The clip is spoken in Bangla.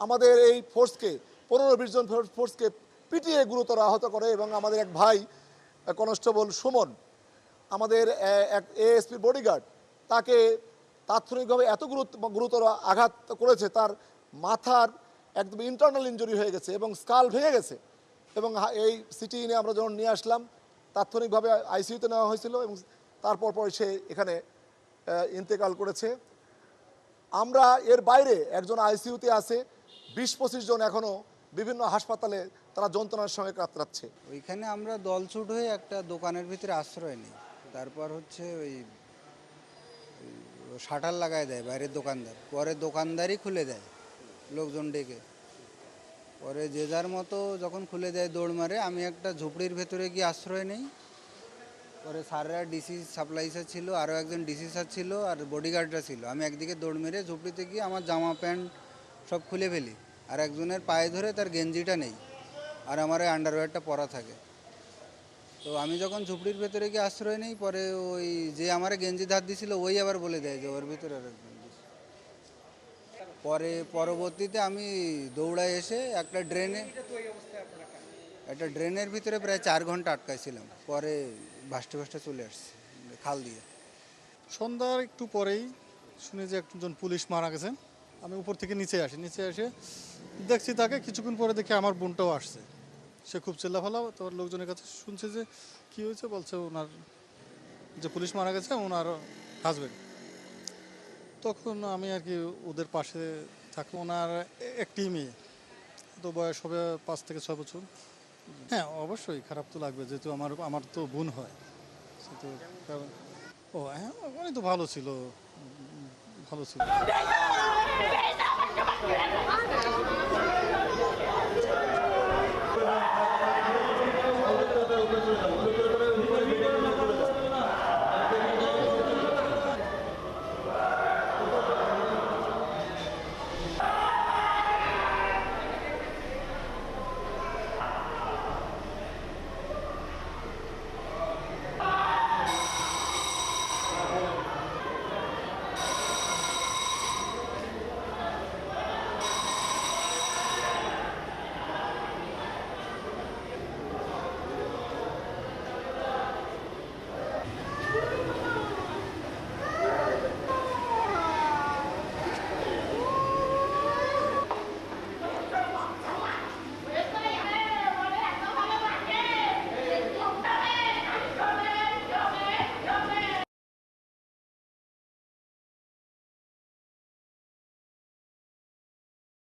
আমাদের এই ফোর্সকে 15-20 জন ফোর্সকে পিটিয়ে গুরুতর আহত করে এবং আমাদের এক ভাই কনস্টেবল সুমন আমাদের এক এএসপি বডিগার্ড তাকে তাৎক্ষণিকভাবে এত গুরুতর আঘাত করেছে, তার মাথার একদম ইন্টারনাল ইনজুরি হয়ে গেছে এবং স্কাল ভেঙে গেছে। এবং এই সিটি নিয়ে আমরা যখন নিয়ে আসলাম তাৎক্ষণিকভাবে আইসিইউতে নেওয়া হয়েছিল এবং তারপর সে এখানে ইন্তেকাল করেছে। আমরা এর বাইরে একজন আইসিইউতে আছে, 20-25 জন এখনও বিভিন্ন হাসপাতালে তারা যন্ত্রণার সঙ্গে কাতরাচ্ছে। ওইখানে আমরা দলছুট হয়ে একটা দোকানের ভিতরে আশ্রয় নিই। তারপর হচ্ছে ওই শাটার লাগায় দেয় বাইরের দোকানদার, পরে দোকানদারই খুলে দেয় লোকজন ডেকে। পরে যে যার মতো যখন খুলে দেয় দৌড় মারে। আমি একটা ঝুপড়ির ভেতরে গিয়ে আশ্রয় নেই। পরে স্যাররা ডিসি সাপ্লাই স্যার ছিল, আরও একজন ডিসি স্যার ছিল, আর বডিগার্ডরা ছিল। আমি একদিকে দৌড় মেরে ঝুপড়িতে গিয়ে আমার জামা প্যান্ট সব খুলে ফেলি, আর একজনের পায়ে ধরে তার গেঞ্জিটা নেই, আর আমার ওই আন্ডারওয়্যারটা পরা থাকে। তো আমি যখন ঝুপড়ির ভেতরে গিয়ে আশ্রয় নেই, পরে ওই যে আমার গেঞ্জি ধার দিছিল ওই আবার বলে দেয় যে ওর ভিতরে আর একজন দিছে। পরে পরবর্তীতে আমি দৌড়ায় এসে একটা ড্রেনের ভিতরে প্রায় 4 ঘন্টা আটকাইছিলাম। পরে ভাসতে ভাসতে চলে আসছি খাল দিয়ে। সন্ধ্যার একটু পরেই শুনি যে একজন পুলিশ মারা গেছে। আমি উপর থেকে নিচে এসে দেখছি তাকে। কিছুক্ষণ পরে দেখি আমার বোনটাও আসছে। সে খুব চিল্লাফালা। তোর লোকজনের কাছে শুনছে যে কী হয়েছে, বলছে ওনার যে পুলিশ মারা গেছে ওনার হাজবেন্ড। তখন আমি আর কি ওদের পাশে থাকি। ওনার একটি মেয়ে, তো বয়স হবে 5 থেকে 6 বছর। হ্যাঁ, অবশ্যই খারাপ তো লাগবে, যেহেতু আমার তো বোন হয়। সে তো কারণ হ্যাঁ, উনি তো ভালো ছিল।